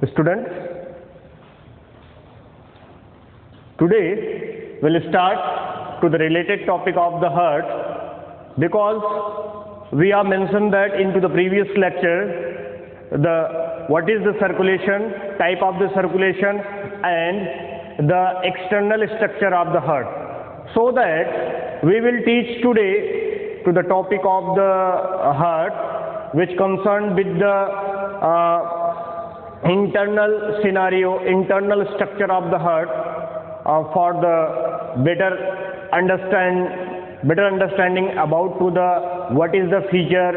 Students, today we'll start to the related topic of the heart, because we have mentioned that into the previous lecture what is the circulation, type of the circulation and the external structure of the heart. So that we will teach today to the topic of the heart, which concerned with the internal scenario, internal structure of the heart, for the better understanding about to the what is the feature,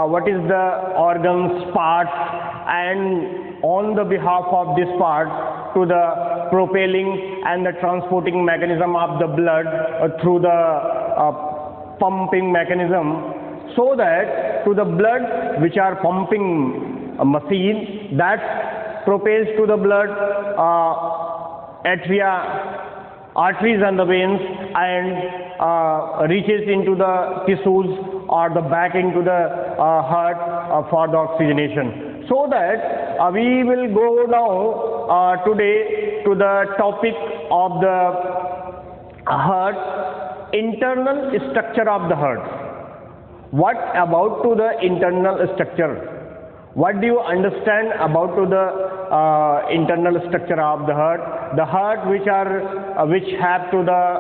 what is the organs, parts, and on the behalf of this part to the propelling and the transporting mechanism of the blood through the pumping mechanism, so that to the blood which are pumping machine that propels to the blood arteries and the veins, and reaches into the tissues or the back into the heart for the oxygenation. So that we will go now today to the topic of the heart, internal structure of the heart. What about to the internal structure? What do you understand about to the internal structure of the heart? The heart which have to the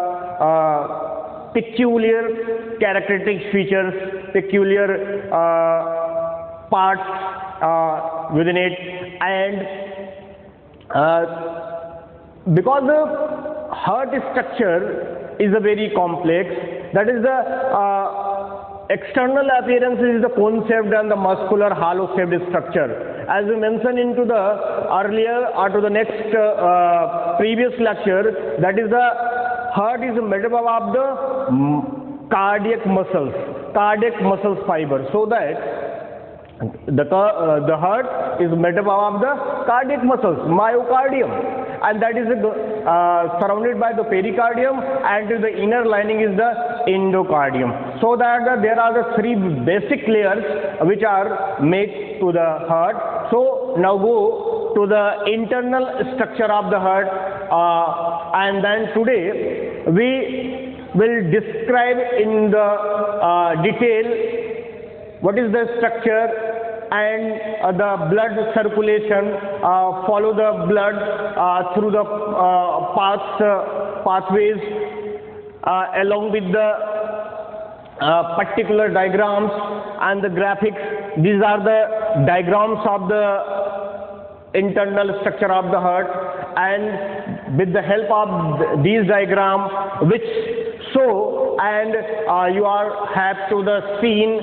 peculiar characteristic features, peculiar parts within it, and because the heart structure is a very complex, that is the external appearance is the cone-shaped and the muscular hollow-shaped structure. As we mentioned into the earlier or to the next previous lecture, that is the heart is made up of the cardiac muscles fiber. So that the heart is made up of the cardiac muscles, myocardium, and that is surrounded by the pericardium, and the inner lining is the endocardium. So that there are the three basic layers which are made to the heart. So now go to the internal structure of the heart, and then today we will describe in the detail what is the structure and the blood circulation, follow the blood through the pathways along with the particular diagrams and the graphics. These are the diagrams of the internal structure of the heart, and with the help of these diagrams which show, and you have to the seen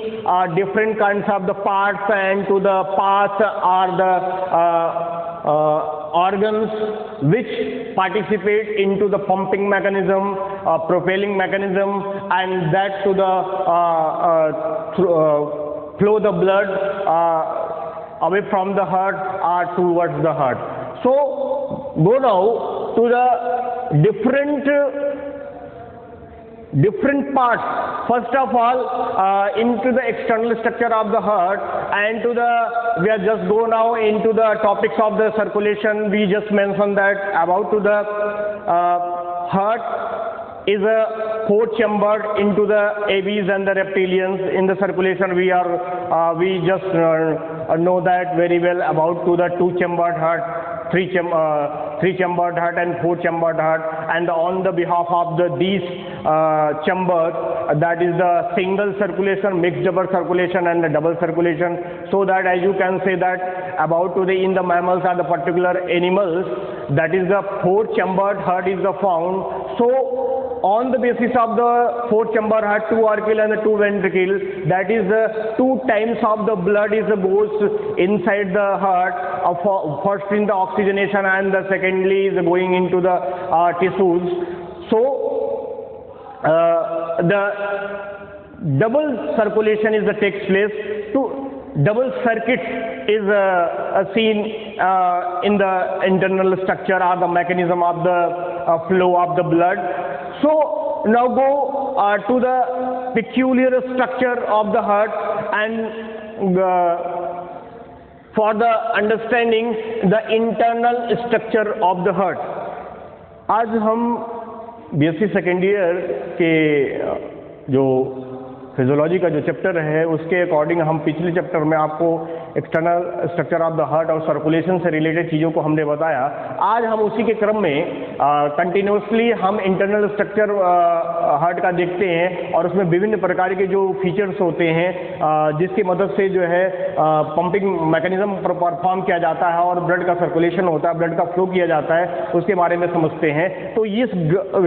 different kinds of the parts and to the parts are the organs which participate into the pumping mechanism, propelling mechanism, and that to the flow the blood away from the heart or towards the heart. So go now to the different parts. First of all, into the external structure of the heart, and we are just go now into the topics of the circulation. We just mentioned that about to the heart is a four-chambered into the aves and the reptilians. In the circulation we just know that very well about to the two-chambered heart, three-chambered heart and four-chambered heart, and on the behalf of these chambers, that is the single circulation, mixed double circulation, and the double circulation. So that as you can say that about to the in the mammals or the particular animals, that is the four-chambered heart is the found. So on the basis of the four-chambered heart, two auricle and the two ventricle, that is the 2 times of the blood goes inside the heart, first in the oxygenation and the secondly is going into the tissues. So the double circulation takes place. Double circuit is seen in the internal structure or the mechanism of the flow of the blood. So now go to the peculiar structure of the heart, and for the understanding the internal structure of the heart. आज हम BSc second year के जो physiology का जो chapter है उसके according हम पिछले चैप्टर में आपको external structure of the heart और सर्कुलेशन से रिलेटेड चीज़ों को हमने बताया। आज हम उसी के क्रम में कंटिन्यूसली हम इंटरनल स्ट्रक्चर हार्ट का देखते हैं और उसमें विभिन्न प्रकार के जो फीचर्स होते हैं जिसकी मदद से जो है पंपिंग मैकेनिज्म परफॉर्म किया जाता है और ब्लड का सर्कुलेशन होता है, ब्लड का फ्लो किया जाता है, उसके बारे में समझते हैं। तो इस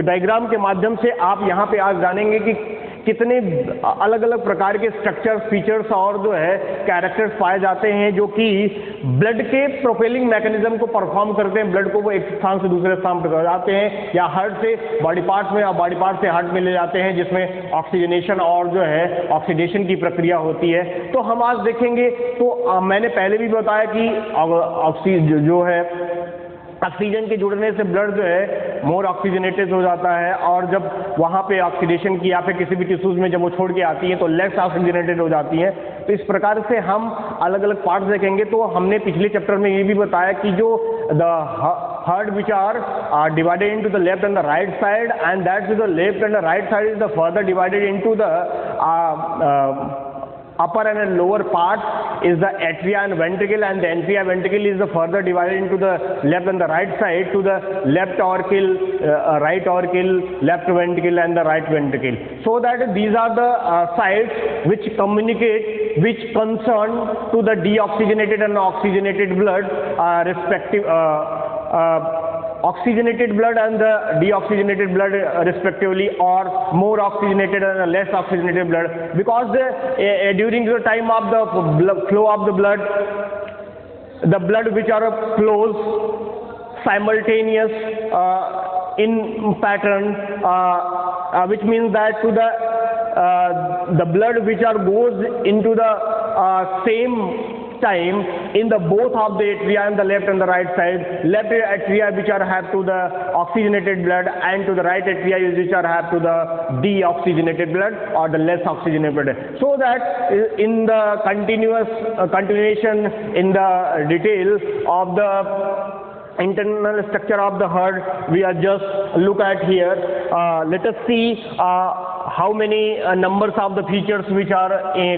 डायग्राम के माध्यम से आप यहाँ पे आज जानेंगे कि कितने अलग अलग प्रकार के स्ट्रक्चर्स, फीचर्स और जो है कैरेक्टर्स पाए जाते हैं जो कि ब्लड के प्रोपेलिंग मैकेनिज्म को परफॉर्म करते हैं, ब्लड को वो एक स्थान से दूसरे स्थान पर ले जाते हैं या हार्ट से बॉडी पार्ट्स में या बॉडी पार्ट से हार्ट में ले जाते हैं, जिसमें ऑक्सीजनेशन और जो है ऑक्सीडेशन की प्रक्रिया होती है। तो हम आज देखेंगे। तो मैंने पहले भी बताया कि ऑक्सीजन जो है ऑक्सीजन के जुड़ने से ब्लड जो है मोर ऑक्सीजनेटेड हो जाता है और जब वहाँ पे ऑक्सीडेशन की या फिर किसी भी टिश्यूज में जब वो छोड़ के आती है तो लेस ऑक्सीजनेटेड हो जाती है। तो इस प्रकार से हम अलग अलग पार्ट्स देखेंगे। तो हमने पिछले चैप्टर में ये भी बताया कि जो the heart which are divided into the left and the right side and that the left and the right side is the further divided into the upper and lower part is the atria and ventricle, and the atria ventricle is the further divided into the left and the right side to the left auricle, right auricle, left ventricle and the right ventricle. So that these are the sides which communicate, which concern to the deoxygenated and oxygenated blood respective oxygenated blood and the deoxygenated blood respectively, or more oxygenated and less oxygenated blood, because during the time of the flow of the blood which are flows simultaneous in pattern, which means that to the blood which are goes into the same time in the both of the atria and the left and the right side, left atria which are have to the oxygenated blood and to the right atria which are have to the deoxygenated blood or the less oxygenated blood, so that in the continuation in the detail of the internal structure of the heart we are just look at here. Let us see how many numbers of the features which are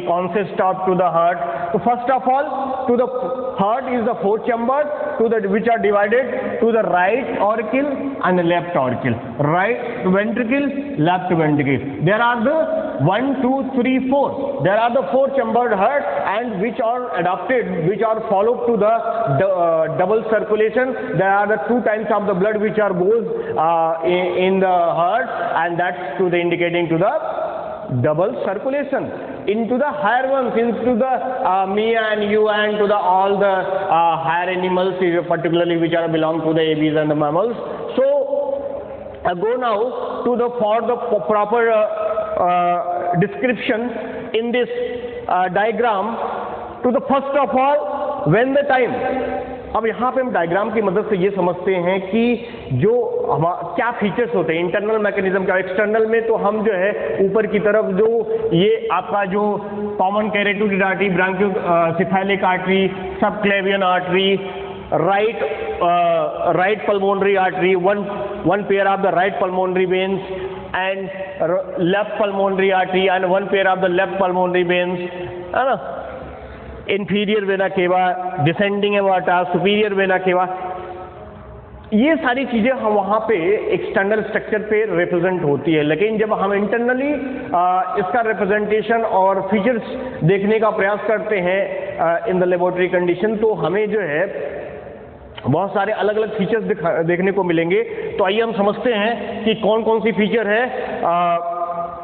consist of to the heart. So first of all, to the heart is the four chambers to the which are divided to the right auricle and the left auricle, right ventricle, left ventricle. There are the 1, 2, 3, 4. There are the four chambered heart and which are adapted, which are followed to the double circulation. There are the two times of the blood which are goes in the heart, and that's to the indicating to the double circulation into the higher ones, into the me and you and to the all the higher animals, particularly which are belong to the aves and the mammals. So go now to the for the proper description in this diagram. To the first of all, when the time. अब यहाँ पे हम diagram की मदद से ये समझते हैं कि जो क्या फीचर्स होते हैं इंटरनल मैकेनिज्म का। एक्सटर्नल में तो हम जो है ऊपर की तरफ जो ये आपका जो common carotid artery, brachiocephalic artery, subclavian artery, right pulmonary artery, one pair of the right pulmonary veins and left pulmonary artery and one pair of the left pulmonary veins, है ना, inferior vena cava, descending aorta, superior vena cava, ये सारी चीज़ें हम वहाँ पे external structure पे represent होती है। लेकिन जब हम इंटरनली इसका रिप्रेजेंटेशन और फीचर्स देखने का प्रयास करते हैं इन द लेबोरेटरी कंडीशन, तो हमें जो है बहुत सारे अलग अलग फीचर्स देखने को मिलेंगे। तो आइए हम समझते हैं कि कौन कौन सी फीचर है।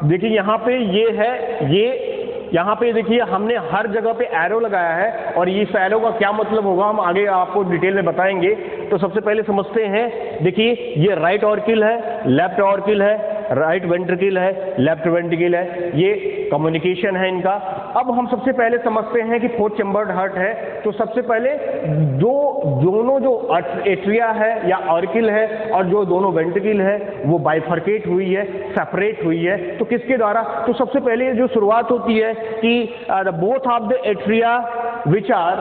देखिए यहाँ पे ये है, ये यहाँ पे देखिए हमने हर जगह पे एरो लगाया है और इस एरो का क्या मतलब होगा हम आगे आपको डिटेल में बताएंगे। तो सबसे पहले समझते हैं, देखिए ये राइट ऑर्किल है, लेफ्ट ऑर्किल है, राइट वेंट्रिकल है, लेफ्ट वेंट्रिकल है, ये कम्युनिकेशन है इनका। अब हम सबसे पहले समझते हैं कि फोर चैम्बर्ड हार्ट है। तो सबसे पहले दोनों जो एट्रिया है या ऑर्किल है और जो दोनों वेंट्रिकल है वो बाइफर्केट हुई है, सेपरेट हुई है। तो किसके द्वारा? तो सबसे पहले जो शुरुआत होती है कि both of the atria which are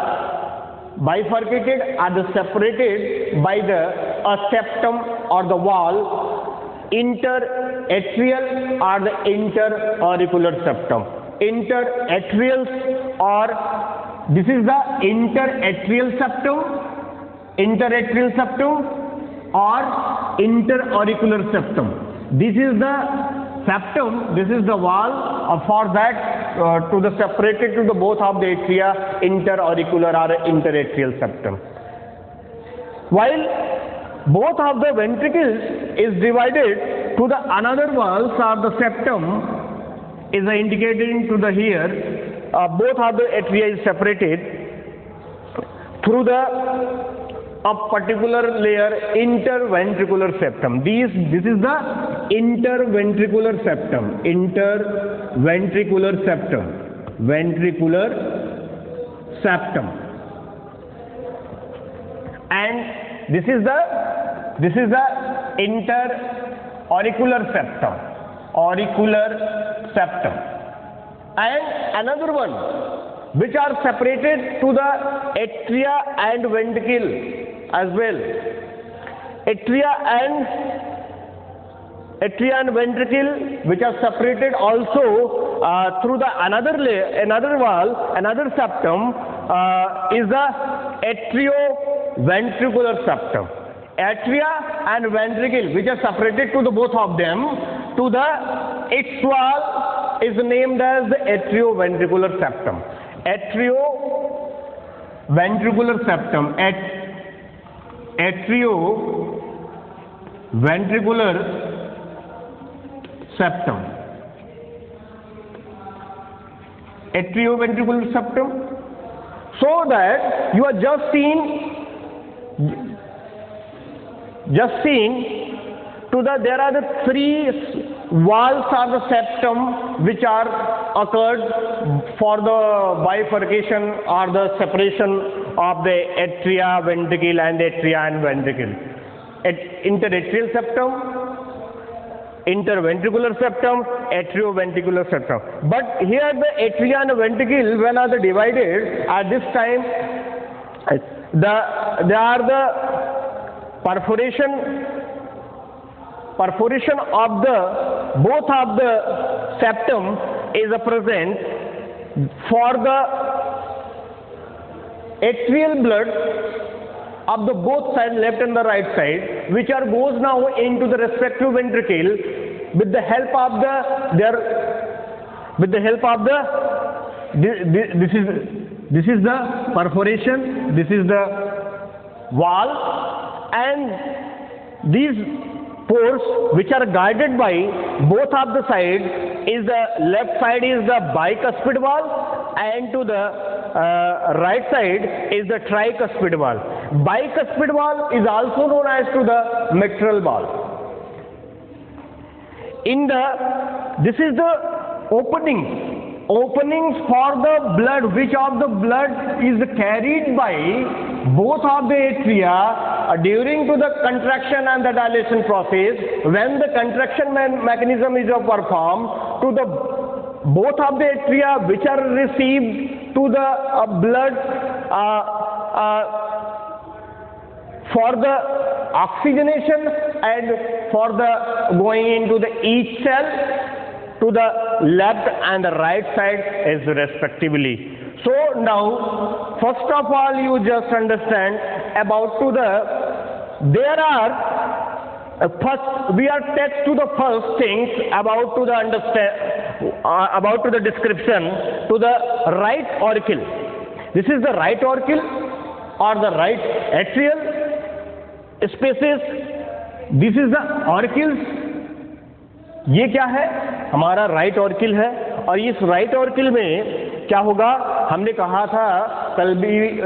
bifurcated are the separated by the a septum or the wall. Interatrial are the interauricular septum. Interatrials or this is the interatrial septum or interauricular septum. This is the septum, this is the wall for that to the separated to the both of the atria, interauricular or interatrial septum. While both of the ventricles is divided to the another walls or the septum is indicated into the here. Both of the atria is separated through the a particular layer, interventricular septum. This is the interventricular septum. Interventricular septum. Ventricular septum. And this is the interauricular septum. Auricular septum. And another one which are separated to the atria and ventricle as well. Atria and ventricle which are separated also through the another layer, another wall, another septum is the atrioventricular septum. Atria and ventricle which are separated to the both of them to the its wall is named as the atrioventricular septum. Atrioventricular septum. Atrioventricular septum. Atrioventricular septum. So that you are just seeing to the there are the three walls of the septum which are occurred for the bifurcation or the separation of the atria, ventricle and atria and ventricle. Interatrial septum, interventricular septum, atrioventricular septum. But here the atria and ventricle when are they divided at this time they are the perforation of the both of the septum is present for the atrial blood of the both side, left and the right side, which are goes now into the respective ventricle with the help of this is the perforation, this is the wall, and these pores which are guided by both of the sides is the left side is the bicuspid wall and to the right side is the tricuspid wall. Bicuspid wall is also known as to the mitral wall. This is the openings for the blood, which of the blood is carried by both of the atria during to the contraction and the dilation process. When the contraction mechanism is performed to the both of the atria which are received to the blood for the oxygenation and for the going into the each cell to the left and the right side is respectively. So now first of all you just understand about to the there are first we are touched to the first things about to the about to the description to the right auricle. This is the right auricle or the right atrial spaces. This is the auricles. ये क्या है हमारा right ऑर्किल है और इस right auricle में क्या होगा हमने कहा था कल भी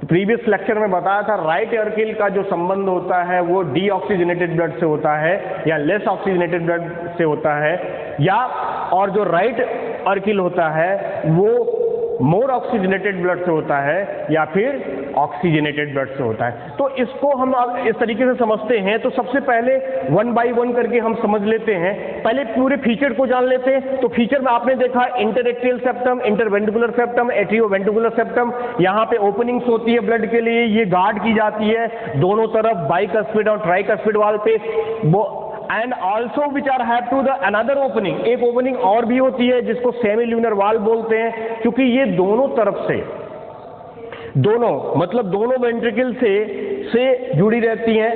प्रीवियस लेक्चर में बताया था राइट ऑर्किल का जो संबंध होता है वो डीऑक्सीजनेटेड ब्लड से होता है या लेस ऑक्सीजनेटेड ब्लड से होता है या और जो राइट ऑर्किल होता है वो मोर ऑक्सीजनेटेड ब्लड से होता है या फिर ऑक्सीजनेटेड ब्लड से होता है। तो इसको हम इस तरीके से समझते हैं। तो सबसे पहले वन बाय वन करके हम समझ लेते हैं। पहले पूरे फीचर को जान लेते हैं। तो फीचर में आपने देखा interatrial septum, interventricular septum, atrioventricular septum. यहाँ पे ओपनिंग्स होती है ब्लड के लिए, ये गार्ड की जाती है दोनों तरफ बाइकस्पिड और ट्राइकस्पिड वाल पे। And also which are have to the another opening, एक ओपनिंग और भी होती है जिसको सेमी ल्यूनर वाल्व बोलते हैं, क्योंकि ये दोनों तरफ से, दोनों मतलब दोनों वेंट्रिकल से जुड़ी रहती हैं।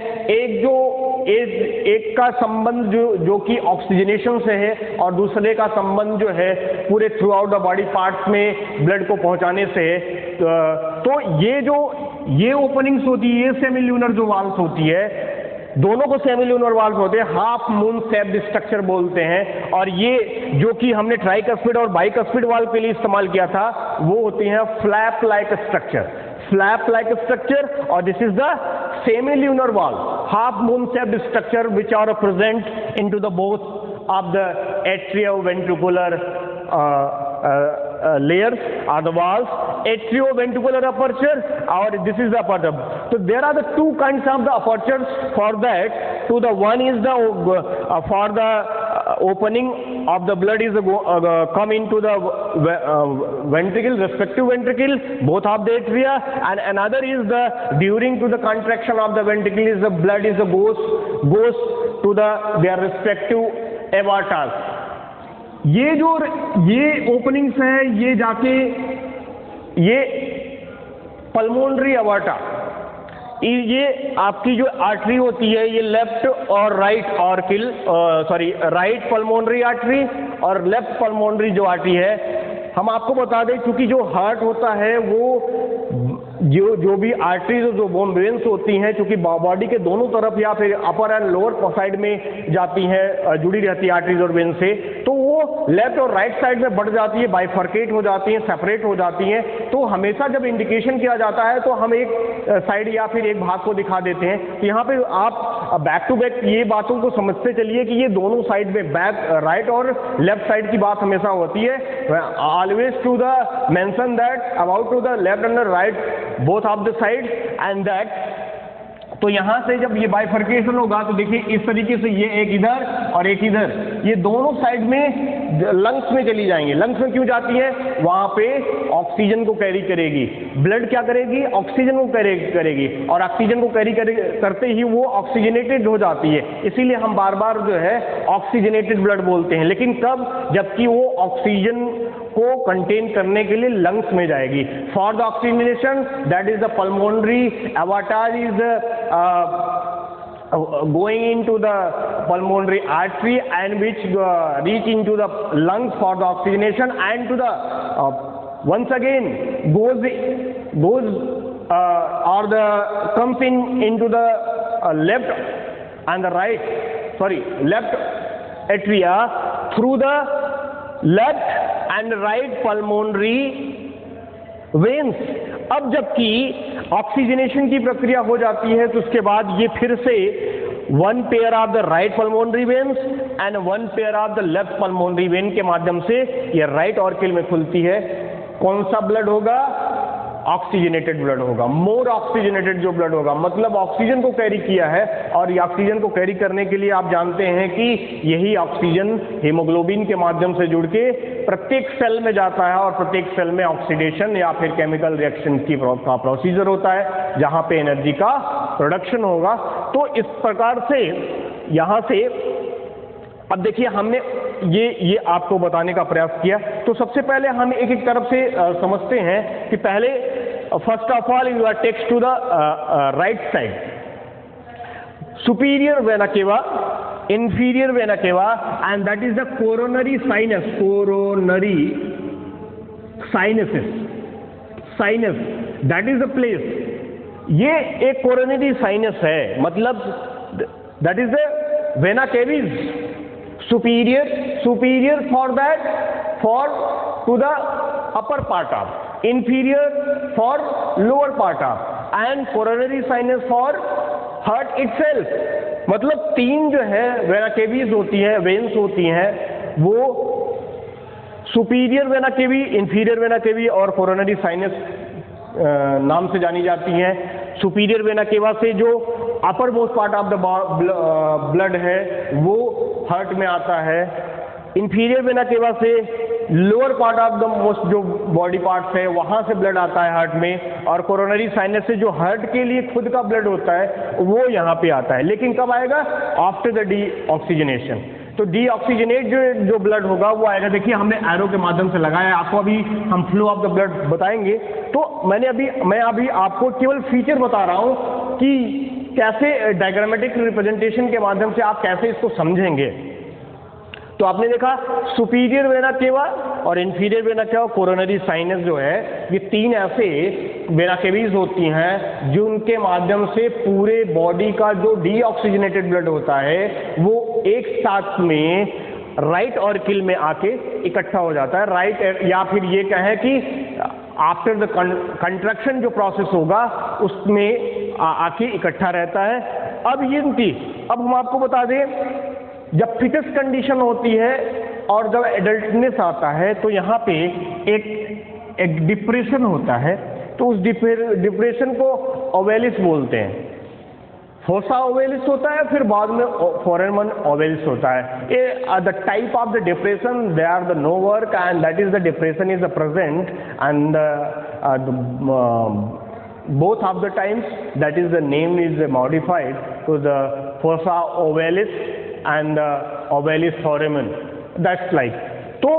एक का संबंध जो कि ऑक्सीजनेशन से है और दूसरे का संबंध जो है पूरे through out the body parts में ब्लड को पहुंचाने से है। तो ये ओपनिंग्स होती है, ये सेमी ल्यूनर जो वाल्व्स होती है, दोनों को सेमी ल्यूनर वाल्व होते हैं, हाफ मून शेप्ड स्ट्रक्चर बोलते हैं। और ये जो कि हमने ट्राइकस्पिड और बाइकस्पिड वाल्व के लिए इस्तेमाल किया था वो होती हैं flap like structure, flap like structure. और this is the semilunar valve, half moon shaped structure which are present into the both of the atrioventricular layers or the valves, atrioventricular aperture, or this is the aperture. So there are the two kinds of the apertures for that. So the one is the for the opening of the blood is come into the ventricle, respective ventricle, both of the atria, and another is the during to the contraction of the ventricle is the blood is the goes to the their respective एवार्टास। ये openings हैं, ये जाके ये pulmonary एवार्टा, ये आपकी जो artery होती है, ये लेफ्ट और राइट ऑर्किल राइट पल्मोनरी आर्टरी और लेफ्ट पल्मोनरी जो आर्टरी है। हम आपको बता दें क्योंकि जो हार्ट होता है वो जो भी आर्टरीज जो बोन वेन्स होती हैं, क्योंकि बॉडी के दोनों तरफ या फिर अपर एंड लोअर साइड में जाती हैं, जुड़ी रहती है आर्टरीज और वेन से, तो वो लेफ्ट और राइट साइड में बढ़ जाती है, बाइफर्केट हो जाती हैं, सेपरेट हो जाती हैं। तो हमेशा जब इंडिकेशन किया जाता है तो हम एक साइड या फिर एक भाग को दिखा देते हैं। तो यहाँ पे आप बैक टू बैक ये बातों को समझते चलिए कि ये दोनों साइड में बैक राइट और लेफ्ट साइड की बात हमेशा होती है। Always to the mention that about to the left and right both of the sides and that। तो यहां से जब ये बाइफर्केशन होगा तो देखिए इस तरीके से ये एक इधर और एक इधर, ये दोनों साइड में लंग्स में चली जाएंगी। लंग्स में क्यों जाती है? वहां पे ऑक्सीजन को कैरी करेगी। ब्लड क्या करेगी? ऑक्सीजन को कैरी करेगी, और ऑक्सीजन को कैरी करते ही वो ऑक्सीजनेटेड हो जाती है। इसीलिए हम बार बार जो है ऑक्सीजनेटेड ब्लड बोलते हैं। लेकिन कब? जबकि वो ऑक्सीजन को कंटेन करने के लिए लंग्स में जाएगी। For the oxygenation that is the pulmonary aorta is going into the pulmonary artery and which reach into the lungs for the oxygenation and to the once again goes or the comes into the left and the left atria through the left and right pulmonary veins. अब जबकि oxygenation की प्रक्रिया हो जाती है तो उसके बाद ये फिर से one pair of the right pulmonary veins and one pair of the left pulmonary vein के माध्यम से ये राइट ऑर्किल में खुलती है। कौन सा ब्लड होगा? ऑक्सीजनेटेड ब्लड होगा, मोर ऑक्सीजनेटेड जो ब्लड होगा, मतलब ऑक्सीजन को कैरी किया है। और ये ऑक्सीजन को कैरी करने के लिए आप जानते हैं कि यही ऑक्सीजन हीमोग्लोबिन के माध्यम से जुड़ के प्रत्येक सेल में जाता है, और प्रत्येक सेल में ऑक्सीडेशन या फिर केमिकल रिएक्शन का प्रोसीजर होता है जहां पे एनर्जी का प्रोडक्शन होगा। तो इस प्रकार से यहां से अब देखिए हमने ये आपको बताने का प्रयास किया। तो सबसे पहले हम एक एक तरफ से समझते हैं कि पहले first of all you are takes to the right side, superior vena cava, inferior vena cava, and that is the coronary sinus, sinus that is the place। ये एक कोरोनरी साइनस है, मतलब that is the vena cavis, superior for that for to the upper part of, inferior for lower part of, and coronary sinus for heart itself। मतलब तीन जो है vena KVs होती हैं, वेन्स होती हैं, वो सुपीरियर वेना केवी, इंफीरियर वेना केवी और कोरोनरी साइनस नाम से जानी जाती हैं। सुपीरियर वेना केवा से जो upper most part of the blood है वो हार्ट में आता है। इंफीरियर वेना केवा से lower part of the most जो बॉडी पार्ट्स है वहां से ब्लड आता है हार्ट में। और कोरोनरी साइनस से जो हार्ट के लिए खुद का ब्लड होता है वो यहाँ पे आता है, लेकिन कब आएगा? After the deoxygenation. तो डीऑक्सीजनेट जो ब्लड होगा वो आएगा। देखिए हमने एरो के माध्यम से लगाया है, आपको अभी हम फ्लो ऑफ द ब्लड बताएंगे। तो मैं अभी आपको केवल फीचर बता रहा हूं कि कैसे डायग्रामेटिक रिप्रेजेंटेशन के माध्यम से आप कैसे इसको समझेंगे। तो आपने देखा सुपीरियर वेना केवा और इंफीरियर वेना केवा, कोरोनरी साइनस जो है, ये तीन ऐसे वेना केवीज होती हैं जिनके माध्यम से पूरे बॉडी का जो डीऑक्सीजनेटेड ब्लड होता है वो एक साथ में राइट ऑर्किल में आके इकट्ठा हो जाता है। राइट, या फिर ये कहें कि आफ्टर द कंट्रैक्शन जो प्रोसेस होगा उसमें आके इकट्ठा रहता है। अब हम आपको बता दें, जब फिटस कंडीशन होती है और जब एडल्टनेस आता है तो यहाँ पे एक डिप्रेशन होता है। तो उस डिप्रेशन को ओवेलिस बोलते हैं। फोसा ओवेलिस होता है, फिर बाद में फोरेमन ओवेलिस होता है। The type of the depression, they are the no work and that is the depression is the present and both of the times that is the name is modified to the fossa ovalis and ovalis foramen, that's like। तो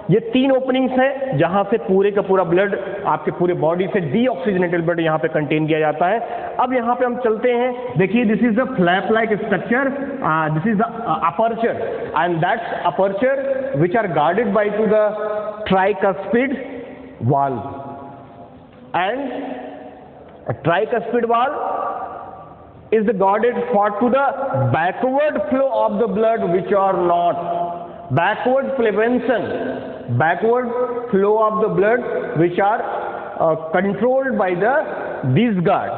ये तीन openings हैं जहां से पूरे का पूरा blood आपके पूरे बॉडी से डीऑक्सीजनेटेड ब्लड यहाँ पे कंटेन किया जाता है। अब यहाँ पे हम चलते हैं, देखिए this is the flap like structure, this is the aperture and that's aperture which are guarded by to the tricuspid valve and tricuspid valve is guarded for to the backward flow of the blood which are not backward prevention, backward flow of the blood which are controlled by the this guard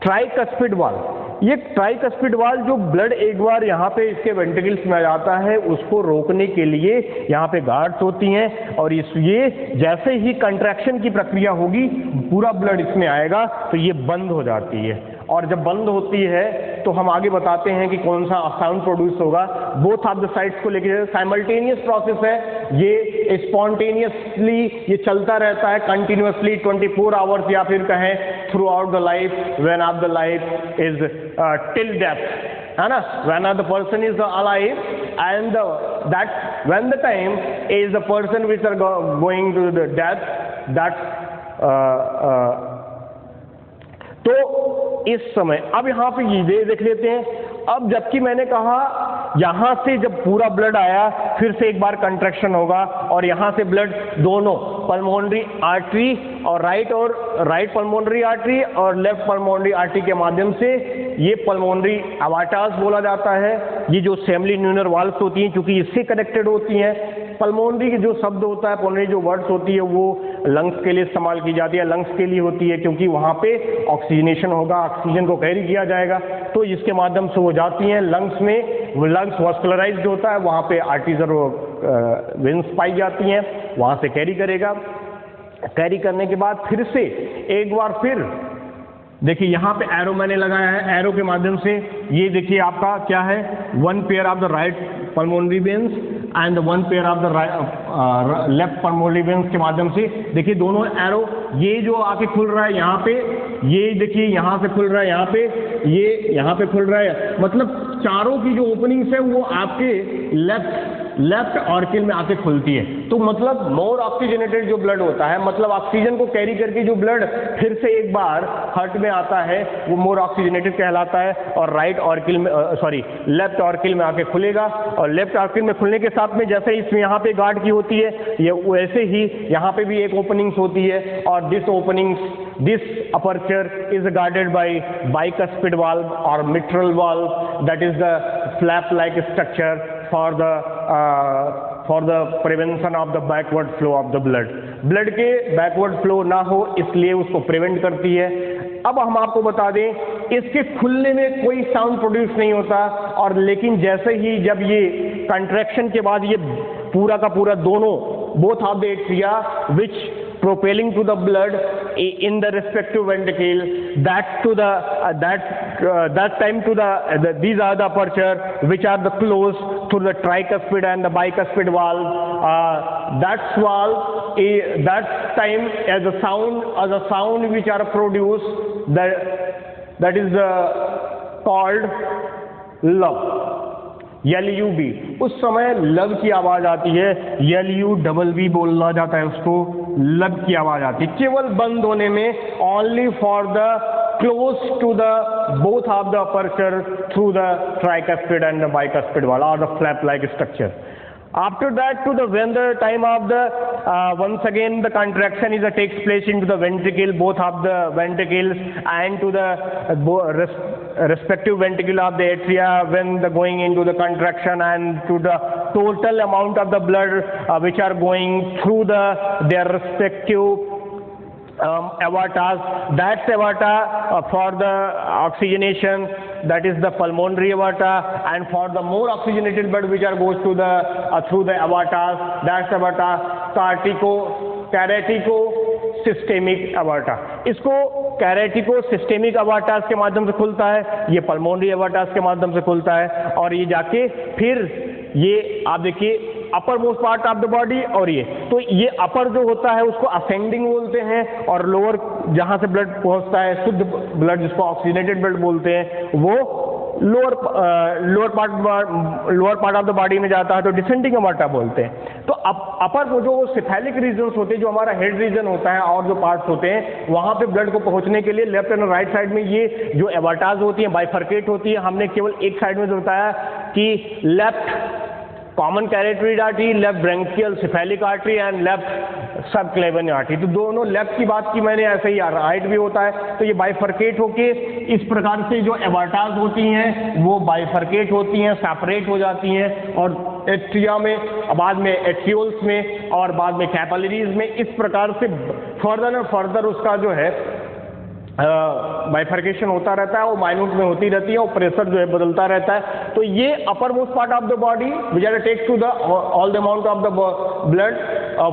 tricuspid valve। ये tricuspid valve जो blood एक बार यहाँ पे इसके ventricles में आ जाता है उसको रोकने के लिए यहाँ पे गार्ड्स होती हैं और ये जैसे ही कंट्रैक्शन की प्रक्रिया होगी पूरा ब्लड इसमें आएगा तो ये बंद हो जाती है। और जब बंद होती है तो हम आगे बताते हैं कि कौन सा साउंड प्रोड्यूस होगा। बोथ ऑफ द साइड्स को लेकर साइमल्टेनियस प्रोसेस है, ये स्पॉन्टेनियसली ये चलता रहता है कंटिन्यूअसली 24 आवर्स या फिर कहें through out the life when of the life is till death, है ना, when the person is alive and that when the time is the person which are going to the death that तो इस समय अब यहाँ पे ये देख लेते हैं। अब जबकि मैंने कहा यहाँ से जब पूरा ब्लड आया फिर से एक बार कंट्रैक्शन होगा और यहाँ से ब्लड दोनों पल्मोनरी आर्टरी और राइट पल्मोनरी आर्टरी और लेफ्ट पल्मोनरी आर्टरी के माध्यम से ये पल्मोनरी अवाटास बोला जाता है। ये जो सेमली न्यूनर वाल्व्स होती हैं क्योंकि इससे कनेक्टेड होती हैं। पल्मोनरी के जो शब्द होता है, पल्मोनरी जो वर्ड्स होती है वो लंग्स के लिए इस्तेमाल की जाती है, लंग्स के लिए होती है क्योंकि वहाँ पे ऑक्सीजनेशन होगा, ऑक्सीजन को कैरी किया जाएगा तो इसके माध्यम से वो जाती हैं लंग्स में। वो लंग्स वास्कुलराइज्ड होता है, वहाँ पे आर्टीजर वेन्स पाई जाती हैं, वहाँ से कैरी करेगा। कैरी करने के बाद फिर से एक बार फिर देखिए यहाँ पे एरो मैंने लगाया है, एरो के माध्यम से ये देखिए आपका क्या है, one pair of the right pulmonary veins and one pair of the left pulmonary veins के माध्यम से देखिए दोनों एरो ये जो आके खुल रहा है यहाँ पे, ये देखिए यहाँ से खुल रहा है, यहाँ पे ये यहाँ पे खुल रहा है, मतलब चारों की जो ओपनिंग्स है वो आपके लेफ्ट ऑर्किल में आके खुलती है। तो मतलब मोर ऑक्सीजनेटेड जो ब्लड होता है, मतलब ऑक्सीजन को कैरी करके जो ब्लड फिर से एक बार हार्ट में आता है वो मोर ऑक्सीजनेटेड कहलाता है और राइट ऑर्किल में लेफ्ट ऑर्किल में आके खुलेगा। और लेफ्ट ऑर्किल में खुलने के साथ में जैसे इसमें यहाँ पे गार्ड की होती है ये वैसे ही यहाँ पे भी एक ओपनिंग्स होती है और this aperture is guarded by bicuspid valve or mitral valve, that is the flap like structure for the prevention of the backward flow of the blood। Blood के बैकवर्ड फ्लो ना हो इसलिए उसको प्रिवेंट करती है। अब हम आपको बता दें इसके खुलने में कोई साउंड प्रोड्यूस नहीं होता और लेकिन जैसे ही जब ये कंट्रैक्शन के बाद ये पूरा का पूरा दोनों both of the atria which propelling to the blood in the respective ventricle, that time to these are the aperture which are the close to the tricuspid and the bicuspid valve. That valve that time as a sound which are produced, that is called love, LUB. उस समय लब की आवाज आती है, LUBB बोलना जाता है उसको, लब की आवाज आती है केवल बंद होने में, only for the close to the both of the aperture through the tricuspid and the bicuspid valve or the flap like structure. After that, when the time of the once again the contraction takes place into the ventricle, both of the ventricles and to the respective ventricle of the atria, when the going into the contraction and to the total amount of the blood which are going through their respective aortas, that aorta for the oxygenation, that is the pulmonary aorta, and for the more oxygenated blood which are goes to the through the aortas, that's aorta caratico-systemic aorta. इसको caratico-systemic aortas के माध्यम से खुलता है, ये pulmonary aortas के माध्यम से खुलता है, और ये जाके फिर ये आप देखिए upper most part of the body, और ये तो ये अपर जो होता है उसको असेंडिंग बोलते हैं, और लोअर जहां से ब्लड पहुंचता है शुद्ध ब्लड जिसको ऑक्सीजनेटेड ब्लड बोलते हैं, वो lower part of the body में जाता है तो डिसेंडिंग अमर्टा बोलते हैं। तो अपर जो सिफेलिक रीजन्स होते हैं, जो हमारा हेड रीजन होता है और जो पार्ट्स होते हैं, वहां पे ब्लड को पहुंचने के लिए लेफ्ट एंड राइट साइड में ये जो एवर्टाज होती हैं बाइफर्केट होती है। हमने केवल एक साइड में जो बताया कि left common carotid artery, left branchial cephalic artery and left subclavian artery, तो दोनों लेफ्ट की बात की मैंने, ऐसे ही राइट भी होता है। तो ये बाइफर्केट होके इस प्रकार से जो एवर्टाज होती हैं वो बाइफर्केट होती हैं, सेपरेट हो जाती हैं, और एट्रिया में, बाद में एट्रियोल्स में, और बाद में कैपिलरीज में, इस प्रकार से फर्दर एंड फर्दर उसका जो है बाइफर्केशन होता रहता है, वो माइन्यूट में होती रहती है, और प्रेशर जो है बदलता रहता है। तो ये uppermost part of the body which are takes to the all the amount of the blood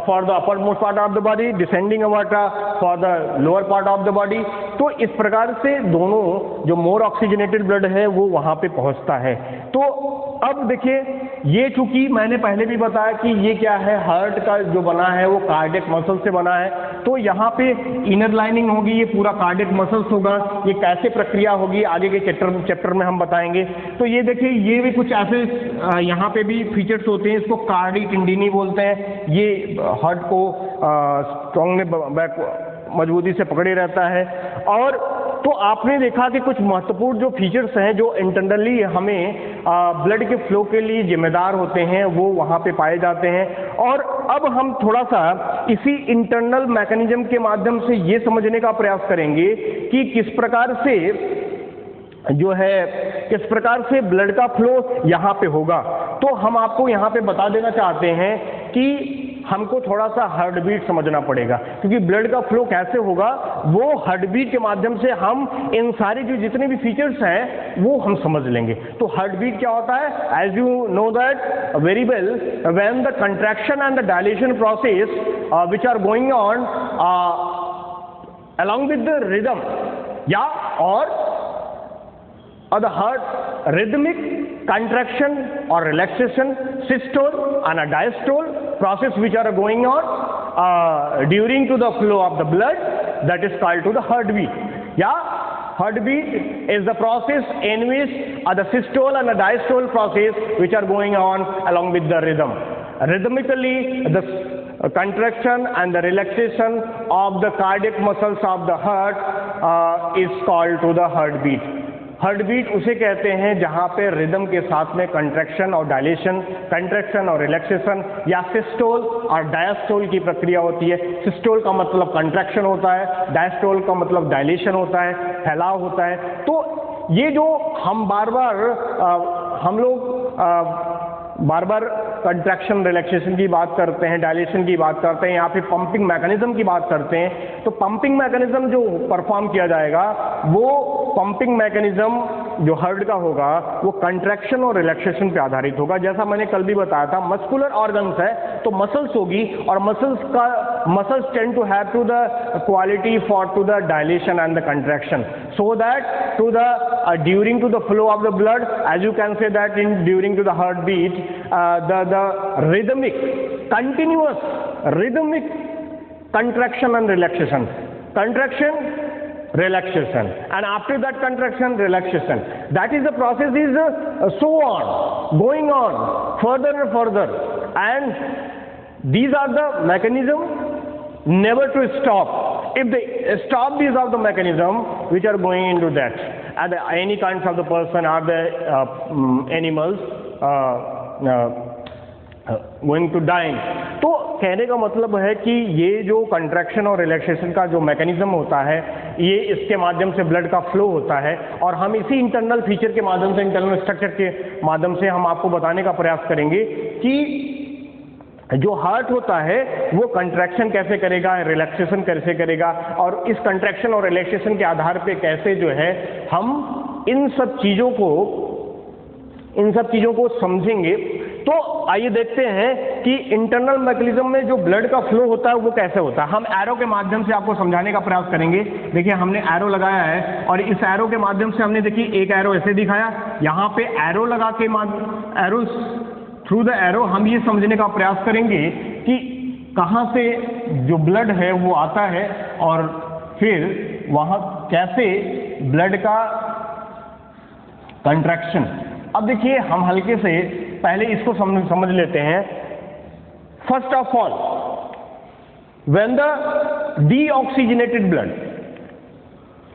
for the uppermost part of the body, descending aorta for the lower part of the body. तो इस प्रकार से दोनों जो मोर oxygenated blood है वो वहां पे पहुंचता है। तो अब देखिए, ये चूंकि मैंने पहले भी बताया कि ये क्या है, हार्ट का जो बना है वो कार्डियक मसल से बना है, तो यहाँ पे इनर लाइनिंग होगी, ये पूरा कार्डियक मसल्स होगा। ये कैसे प्रक्रिया होगी आगे के चैप्टर में हम बताएंगे। तो ये देखिए, ये भी कुछ ऐसे यहाँ पे भी फीचर्स होते हैं, इसको कार्डी टेंडिनी बोलते हैं। ये हार्ट को स्ट्रॉन्ग मजबूती से पकड़े रहता है। और तो आपने देखा कि कुछ महत्वपूर्ण जो फीचर्स हैं जो इंटरनली हमें ब्लड के फ्लो के लिए जिम्मेदार होते हैं वो वहाँ पे पाए जाते हैं। और अब हम थोड़ा सा इसी इंटरनल मैकेनिज्म के माध्यम से ये समझने का प्रयास करेंगे कि किस प्रकार से जो है, किस प्रकार से ब्लड का फ्लो यहाँ पे होगा। तो हम आपको यहाँ पे बता देना चाहते हैं कि हमको थोड़ा सा हार्ट बीट समझना पड़ेगा, क्योंकि ब्लड का फ्लो कैसे होगा वो हार्ट बीट के माध्यम से हम इन सारे जो जितने भी फीचर्स हैं वो हम समझ लेंगे। तो हार्ट बीट क्या होता है? As you know that very well, when the contraction and the dilation process which are going on along with the rhythm, or the heart rhythmic contraction or relaxation, systole and a diastole process which are going on during to the flow of the blood, that is called to the heartbeat. Heartbeat is the process in which the systole and the diastole process which are going on along with the rhythm. Rhythmically, the contraction and the relaxation of the cardiac muscles of the heart is called to the heartbeat. Heartbeat उसे कहते हैं जहां पे rhythm के साथ में contraction और dilation, contraction और रिलैक्सेशन या सिस्टोल और डायस्टोल की प्रक्रिया होती है। सिस्टोल का मतलब कंट्रैक्शन होता है, डायस्टोल का मतलब डायलेशन होता है, फैलाव होता है। तो ये जो हम बार बार कंट्रैक्शन रिलैक्सेशन की बात करते हैं, डायलेशन की बात करते हैं, यहाँ पे पंपिंग मैकेनिज्म की बात करते हैं, तो पंपिंग मैकेनिज्म जो परफॉर्म किया जाएगा वो पंपिंग मैकेनिज्म जो हार्ट का होगा वो कंट्रैक्शन और रिलैक्सेशन पे आधारित होगा। जैसा मैंने कल भी बताया था, मस्कुलर ऑर्गन्स है तो मसल्स होगी, और muscles tend to have to the quality for to the dilation and the contraction, so that to the during to the flow of the blood, as you can say that in during to the heartbeat, the rhythmic, continuous rhythmic contraction and relaxation, relaxation, and after that contraction, relaxation. That is the process is so on, going on further and further, and these are the mechanism never to stop. If they stop, these are the mechanism which are going into that, and any kinds of the person or the animals going to die. तो कहने का मतलब है कि ये जो contraction और relaxation का जो मैकेनिज्म होता है, ये इसके माध्यम से ब्लड का फ्लो होता है, और हम इसी इंटरनल फीचर के माध्यम से, इंटरनल स्ट्रक्चर के माध्यम से हम आपको बताने का प्रयास करेंगे कि जो हार्ट होता है वो कंट्रैक्शन कैसे करेगा, रिलैक्सेशन कैसे करेगा, और इस कंट्रैक्शन और रिलैक्सेशन के आधार पे कैसे जो है हम इन सब चीज़ों को समझेंगे। तो आइए देखते हैं कि इंटरनल मैकेनिज्म में जो ब्लड का फ्लो होता है वो कैसे होता है। हम एरो के माध्यम से आपको समझाने का प्रयास करेंगे। देखिए हमने एरो लगाया है, और इस एरो के माध्यम से हमने देखिए एक एरो ऐसे दिखाया, यहाँ पे एरो लगा के एरो थ्रू द एरो हम ये समझने का प्रयास करेंगे कि कहाँ से जो ब्लड है वो आता है, और फिर वहाँ कैसे ब्लड का कंट्रैक्शन। अब देखिए हम हल्के से पहले इसको समझ लेते हैं। First of all, when the deoxygenated blood,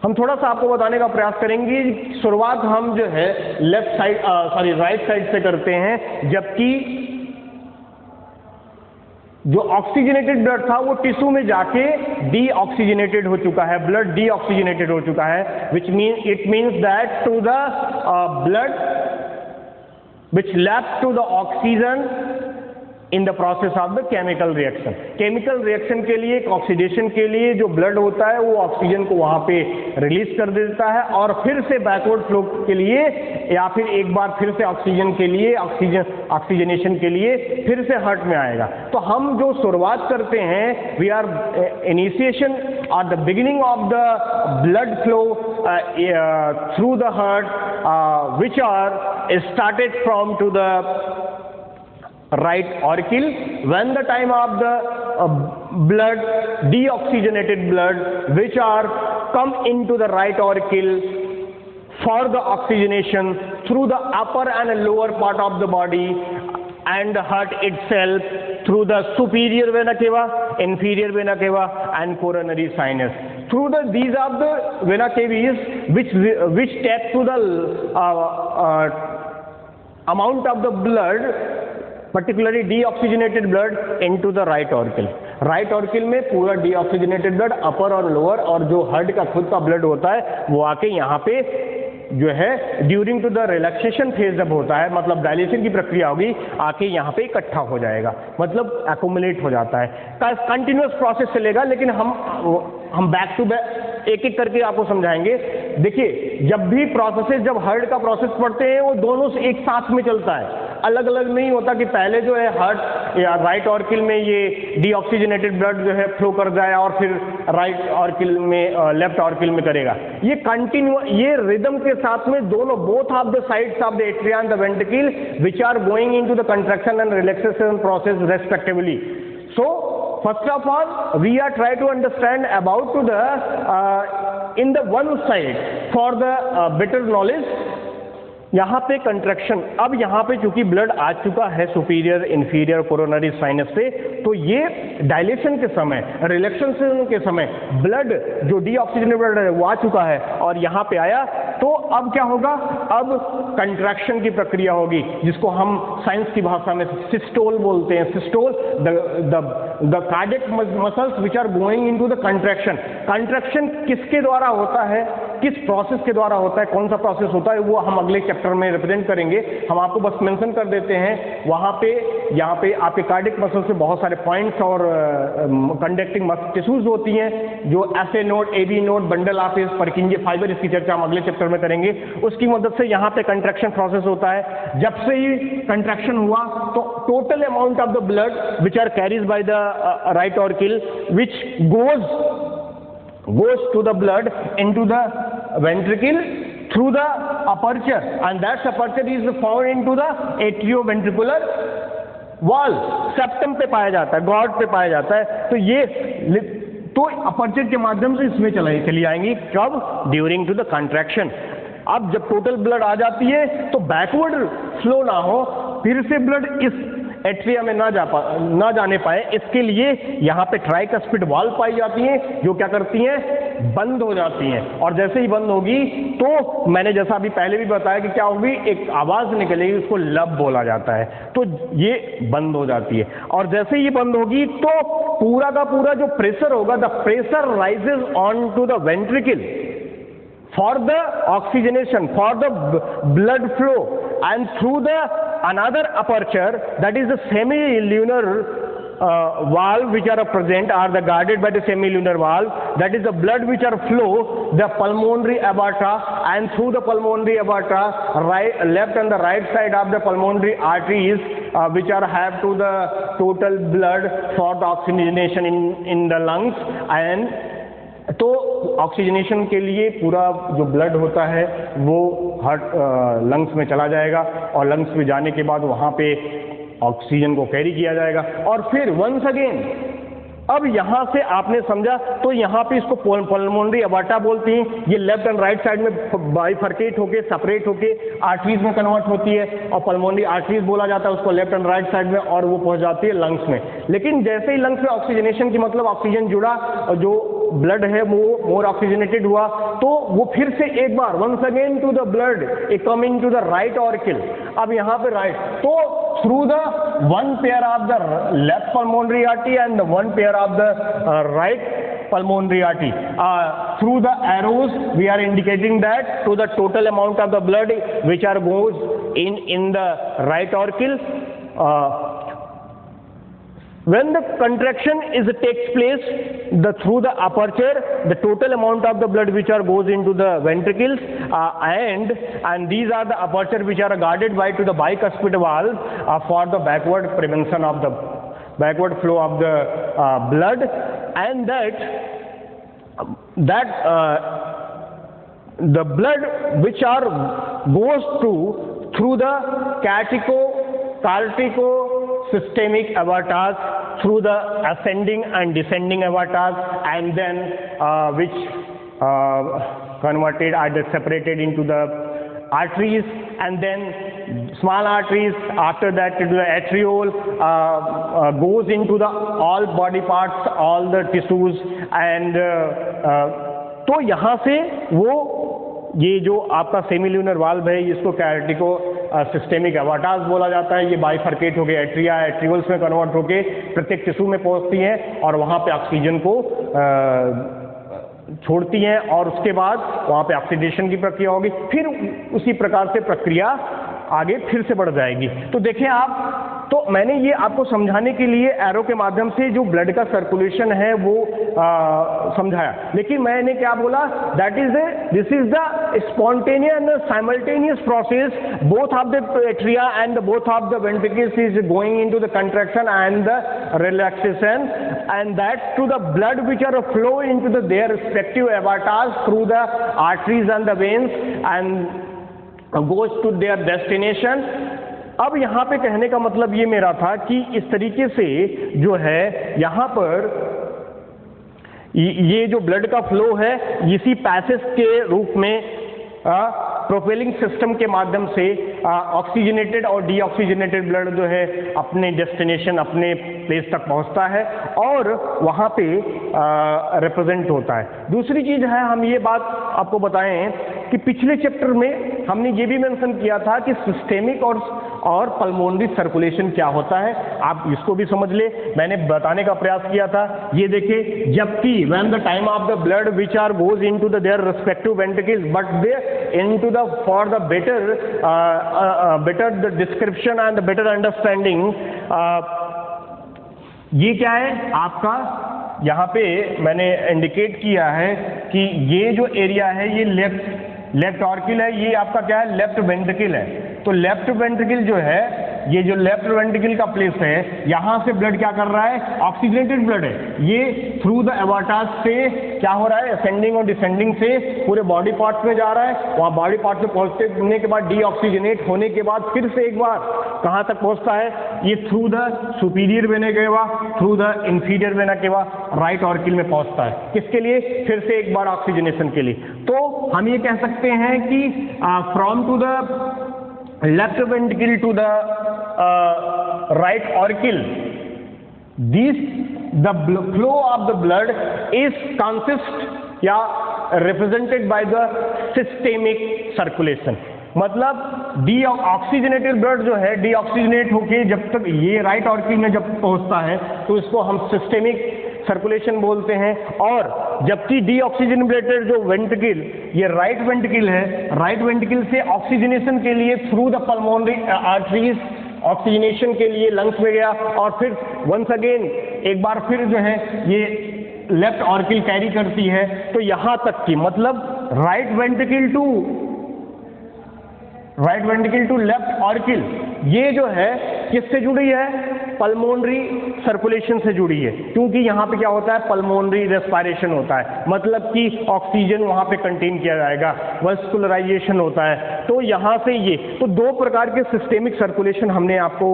हम थोड़ा सा आपको बताने का प्रयास करेंगे। शुरुआत हम जो है राइट साइड से करते हैं, जबकि जो ऑक्सीजनेटेड ब्लड था वो टिश्यू में जाके डीऑक्सीजनेटेड हो चुका है, ब्लड डीऑक्सीजनेटेड हो चुका है, which it means that to the blood which left to the oxygen in the process of the chemical reaction. Chemical reaction के लिए, ऑक्सीडेशन के लिए जो ब्लड होता है वो ऑक्सीजन को वहाँ पे रिलीज कर देता है, और फिर से बैकवर्ड फ्लो के लिए या फिर एक बार फिर से ऑक्सीजन के लिए, ऑक्सीजनेशन के लिए फिर से हार्ट में आएगा। तो हम जो शुरुआत करते हैं, वी आर इनिशिएशन और the beginning of the blood flow through the heart which are started from to the right auricle. When the time of the blood, deoxygenated blood, which are come into the right auricle for the oxygenation through the upper and lower part of the body, and the heart itself through the superior vena cava, inferior vena cava, and coronary sinus. Through these are the vena caves which tap to the amount of the blood, particularly deoxygenated blood, into the right auricle. Right auricle में पूरा deoxygenated blood, अपर और lower, और जो heart का खुद का blood होता है वो आके यहाँ पे जो है during to the relaxation phase जब होता है, मतलब डायलेशन की प्रक्रिया होगी, आके यहाँ पे इकट्ठा हो जाएगा, मतलब एक्यूमुलेट हो जाता है। कंटिन्यूअस प्रोसेस चलेगा, लेकिन हम बैक टू बैक एक एक करके आपको समझाएंगे। देखिए जब भी प्रोसेसेस, जब हार्ट का प्रोसेस पढ़ते हैं वो दोनों से एक साथ में चलता है, अलग अलग नहीं होता कि पहले जो है हार्ट या राइट ऑरिकल में ये डीऑक्सीजनेटेड ब्लड जो है फ्लो कर जाए और फिर राइट ऑरिकल में लेफ्ट ऑरिकल में करेगा। ये कंटिन्यू, ये रिदम के साथ में दोनों, both of the sides of the atria and the ventricle which are going into the contraction and relaxation process respectively. So first of all, we are trying to understand about to the in the one side for the better knowledge, यहाँ पे contraction. अब यहाँ पे चूंकि blood आ चुका है superior, inferior, coronary sinus पे, तो ये डायलेशन के समय, रिलैक्सेशन के समय ब्लड जो डीऑक्सीजनेटेड ब्लड है वो आ चुका है और यहाँ पे आया, तो अब क्या होगा, अब कंट्रैक्शन की प्रक्रिया होगी, जिसको हम साइंस की भाषा में सिस्टोल बोलते हैं। Systole, the cardiac muscles which are going into the contraction. Contraction किसके द्वारा होता है, किस प्रोसेस के द्वारा होता है, कौन सा प्रोसेस होता है, वो हम अगले चैप्टर में रिप्रेजेंट करेंगे। हम आपको बस मेंशन कर देते हैं वहाँ पे, यहाँ पे आपके कार्डियक मसल से बहुत सारे पॉइंट्स और कंडक्टिंग मसल टिश्यूज होती हैं, जो SA node, AB node, bundle of Purkinje fibre, इसकी चर्चा हम अगले चैप्टर में करेंगे। उसकी मदद से यहाँ पे कंट्रैक्शन प्रोसेस होता है। जब से ही कंट्रैक्शन हुआ तो total amount of the blood which are carries by the right auricle which goes to the blood into the ventricle through the aperture, and that aperture is found into the atrioventricular wall, septum पे पाया जाता है, God पे पाया जाता है। तो ये तो अपर्चर के माध्यम से इसमें चली आएंगी, कब? During to the contraction. अब जब टोटल ब्लड आ जाती है तो बैकवर्ड फ्लो ना हो, फिर से ब्लड इस एट्रिया में ना जाने पाए, इसके लिए यहाँ पे ट्राइकस्पिड वाल्व पाई जाती हैं, जो क्या करती हैं? बंद हो जाती हैं। और जैसे ही बंद होगी तो मैंने जैसा अभी पहले भी बताया कि क्या होगी, एक आवाज निकलेगी, उसको लब बोला जाता है, तो ये बंद हो जाती है। और जैसे ही बंद होगी तो पूरा का पूरा जो प्रेशर होगा, the pressure rises on to the ventricle for the oxygenation, for the blood flow, and through the another aperture, that is the semilunar valve which are present, are the guarded by the semilunar valve, that is the blood which are flow the pulmonary aorta, and through the pulmonary aorta, right, left and the right side of the pulmonary arteries which are have to the total blood for the oxygenation in the lungs, and तो oxygenation के लिए पूरा जो blood होता है वो heart lungs में चला जाएगा, और लंग्स में जाने के बाद वहाँ पे ऑक्सीजन को कैरी किया जाएगा। और फिर वंस अगेन, अब यहाँ से आपने समझा, तो यहाँ पे इसको पल्मोनरी अबार्टा बोलती हैं। ये लेफ्ट एंड राइट साइड में बाइफर्केट होके, सेपरेट होके आर्टरीज में कन्वर्ट होती है, और पल्मोनरी आर्टरीज बोला जाता है उसको लेफ्ट एंड राइट साइड में, और वो पहुँच जाती है लंग्स में। लेकिन जैसे ही लंग्स में ऑक्सीजनेशन की मतलब ऑक्सीजन जुड़ा और जो ब्लड है वो मोर ऑक्सीजनेटेड हुआ, तो वो फिर से एक बार once again to the blood it coming to the right auricle. अब यहाँ पे राइट, तो through the one pair of the left pulmonary artery and the one pair of the right pulmonary artery, through the arrows we are indicating that to the total amount of the blood which are goes in the right orchil. When the contraction takes place through the aperture, the total amount of the blood which are goes into the ventricles, and these are the aperture which are guarded by to the bicuspid valve for the backward prevention of the backward flow of the blood, and that the blood which are goes through the cardiaco systemic aortas, through the ascending and descending aortas, and then which converted either separated into the arteries, and then small arteries, after that to the arteriole, goes into the all body parts, all the tissues, and तो यहाँ से वो ये जो आपका semilunar valve है, इसको कैरेटिको systemic एवाटास बोला जाता है। ये बाइफर्केट होके एट्रिया, एट्रिवल्स में कन्वर्ट होके प्रत्येक टिश्यू में पहुंचती हैं, और वहाँ पे ऑक्सीजन को छोड़ती हैं, और उसके बाद वहाँ पे ऑक्सीडेशन की प्रक्रिया होगी, फिर उसी प्रकार से प्रक्रिया आगे फिर से बढ़ जाएगी। तो देखें आप, तो मैंने ये आपको समझाने के लिए एरो के माध्यम से जो ब्लड का सर्कुलेशन है वो समझाया, लेकिन मैंने क्या बोला, this is the spontaneous and simultaneous process, both of the atria and both of the ventricles is going into the contraction and the relaxation, and that to the blood which are flow into the their respective aortas through the arteries and the veins and goes to their destination। अब यहाँ पे कहने का मतलब ये मेरा था कि इस तरीके से जो है यहाँ पर ये जो ब्लड का फ्लो है इसी पैसेज के रूप में प्रोपेलिंग सिस्टम के माध्यम से ऑक्सीजनेटेड और डीऑक्सीजनेटेड ब्लड जो है अपने डेस्टिनेशन, अपने प्लेस तक पहुंचता है और वहाँ पे रिप्रेजेंट होता है। दूसरी चीज है, हम ये बात आपको बताएं कि पिछले चैप्टर में हमने ये भी मेंशन किया था कि सिस्टेमिक और पल्मोनरी सर्कुलेशन क्या होता है, आप इसको भी समझ ले। मैंने बताने का प्रयास किया था, ये देखिए, जबकि when the time of the blood which are goes into the their respective ventricles but they into the for the better the description and the better understanding, ये क्या है आपका, यहाँ पे मैंने इंडिकेट किया है कि ये जो एरिया है ये लेफ्ट ऑर्किल है, ये आपका क्या है, लेफ्ट वेंट्रिकल है। तो लेफ्ट वेंट्रिकल जो है, ये जो लेफ्ट वेंट्रिकल का प्लेस है, यहाँ से ब्लड क्या कर रहा है, ऑक्सीजनेटेड ब्लड है, ये थ्रू द एवार्टास से क्या हो रहा है, असेंडिंग और डिसेंडिंग से पूरे बॉडी पार्ट्स में जा रहा है। वहाँ बॉडी पार्ट में पहुँचने के बाद डीऑक्सीजनेट होने के बाद फिर से एक बार कहाँ तक पहुँचता है, ये through the superior vena cava, through the inferior vena cava, right auricle में पहुँचता है। किसके लिए, फिर से एक बार ऑक्सीजनेशन के लिए। तो हम ये कह सकते हैं कि from to the left ventricle to the right auricle, the flow of the blood is consist या represented by the systemic circulation। मतलब ऑक्सीजनेटेड ब्लड जो है डीऑक्सीजनेट होके जब तक ये राइट ऑर्किल में जब पहुंचता है तो इसको हम सिस्टेमिक सर्कुलेशन बोलते हैं। और जबकि डीऑक्सीजनेटेड जो वेंट्रिकल, ये राइट वेंट्रिकल है, राइट वेंट्रिकल से ऑक्सीजनेशन के लिए through the pulmonary arteries oxygenation के लिए लंग्स में गया, और फिर वंस अगेन एक बार फिर जो है ये लेफ्ट ऑर्किल कैरी करती है। तो यहां तक कि मतलब राइट वेंट्रिकल टू लेफ्ट ऑर्किल, ये जो है किससे जुड़ी है, पल्मोनरी सर्कुलेशन से जुड़ी है। क्योंकि यहाँ पे क्या होता है, पल्मोनरी रेस्पिरेशन होता है, मतलब कि ऑक्सीजन वहाँ पे कंटेन किया जाएगा, वस्कुलराइजेशन होता है। तो यहाँ से ये तो दो प्रकार के सिस्टेमिक सर्कुलेशन हमने आपको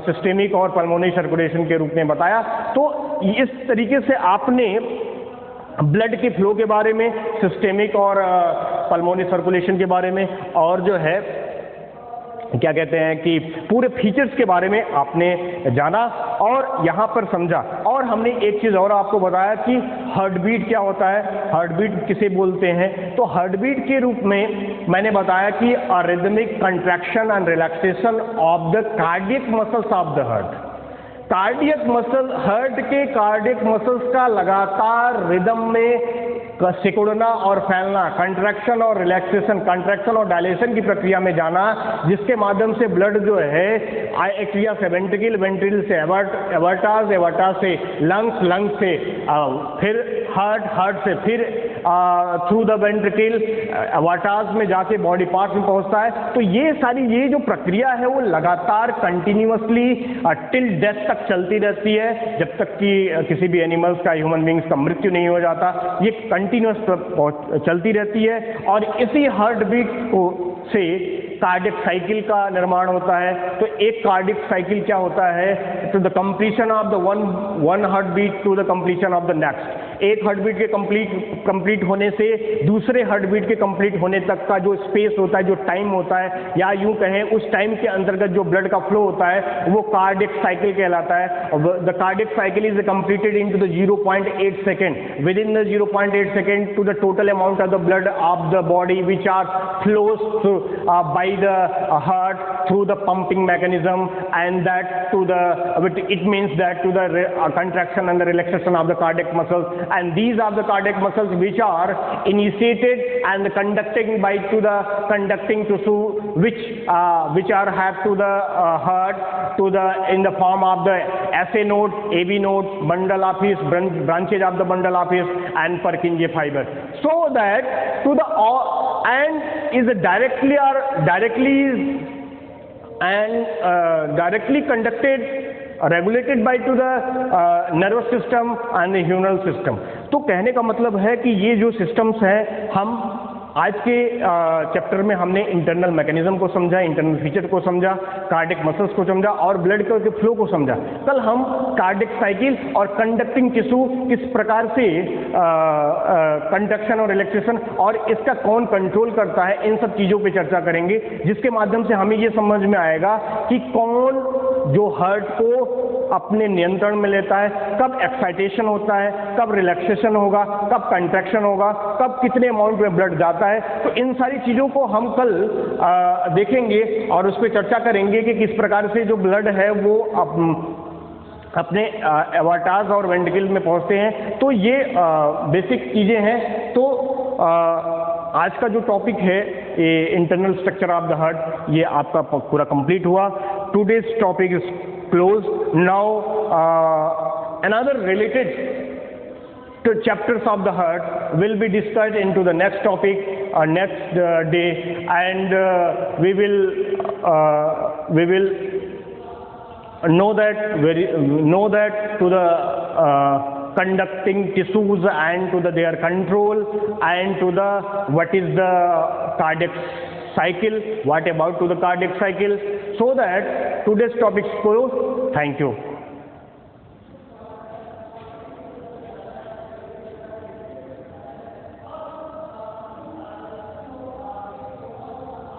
सिस्टेमिक और पल्मोनरी सर्कुलेशन के रूप में बताया। तो इस तरीके से आपने ब्लड के फ्लो के बारे में, सिस्टेमिक और पल्मोनरी सर्कुलेशन के बारे में, और जो है क्या कहते हैं कि पूरे फीचर्स के बारे में आपने जाना और यहाँ पर समझा। और हमने एक चीज़ और आपको बताया कि हार्ट बीट क्या होता है, हार्ट बीट किसे बोलते हैं। तो हार्ट बीट के रूप में मैंने बताया कि rhythmic contraction and relaxation of the cardiac muscles of the heart. Cardiac muscle, heart के कार्डियक मसल्स का लगातार रिदम में सिकुड़ना और फैलना, कंट्रैक्शन और रिलैक्सेशन, कंट्रैक्शन और डायलेशन की प्रक्रिया में जाना, जिसके माध्यम से ब्लड जो है एक्टिया से वेंट्रिकल, वेंट्रिकल से एवर्टास, एवर्टास से लंग्स, लंग्स से फिर हार्ट, हार्ट से फिर थ्रू द वेंट्रिकल एवर्टास में जाके बॉडी पार्ट में पहुंचता है। तो ये सारी ये जो प्रक्रिया है वो लगातार कंटिन्यूअसली टिल डेथ तक चलती रहती है, जब तक कि किसी भी एनिमल्स का, ह्यूमन बींग्स का मृत्यु नहीं हो जाता। ये कंटिन्यूअस चलती रहती है और इसी हार्ट बीट को से कार्डियक साइकिल का निर्माण होता है। तो एक कार्डियक साइकिल क्या होता है, to the completion of the one heart beat to the completion of the next. एक हार्ट बीट के कंप्लीट होने से दूसरे हार्ट बीट के कंप्लीट होने तक का जो स्पेस होता है, जो टाइम होता है, या यूं कहें उस टाइम के अंतर्गत जो ब्लड का फ्लो होता है वो कार्डियक साइकिल कहलाता है। The cardiac cycle is completed into the 0.8 second. Within the 0.8 second to the total amount of the blood of the body which are flows by the heart through the pumping mechanism, and that to the it means that to the contraction and the relaxation of the cardiac muscles, and these are the cardiac muscles which are initiated and conducting by to the conducting tissue which are have to the heart to the in the form of the SA node, AB node, bundle of his branches of the bundle of his and Purkinje fiber, so that to the and is directly conducted, regulated by to the nervous system and the humoral system। तो कहने का मतलब है कि ये जो systems हैं, हम आज के चैप्टर में हमने इंटरनल मैकेनिज्म को समझा, इंटरनल फीचर को समझा, कार्डियक मसल्स को समझा और ब्लड के फ्लो को समझा। कल हम कार्डियक साइकिल और कंडक्टिंग टिश्यू किस प्रकार से कंडक्शन और रिलैक्सेशन और इसका कौन कंट्रोल करता है, इन सब चीज़ों पे चर्चा करेंगे, जिसके माध्यम से हमें ये समझ में आएगा कि कौन जो हार्ट को अपने नियंत्रण में लेता है, कब एक्साइटेशन होता है, कब रिलैक्सेशन होगा, कब कंट्रैक्शन होगा, कब कितने अमाउंट में ब्लड जाता है। तो इन सारी चीज़ों को हम कल देखेंगे और उस पर चर्चा करेंगे कि किस प्रकार से जो ब्लड है वो अपने एवाटाज और वेंट्रिकल में पहुंचते हैं। तो ये बेसिक चीज़ें हैं। तो आज का जो टॉपिक है ये internal structure of the heart, ये आपका पूरा कंप्लीट हुआ। Today's topic is close now. Another related chapters of the heart will be discussed into the next topic next day, and we will know that to the conducting tissues and to their control and to the what is the cardiac cycle, what about to the cardiac cycle, so that today's topic is closed. Thank you.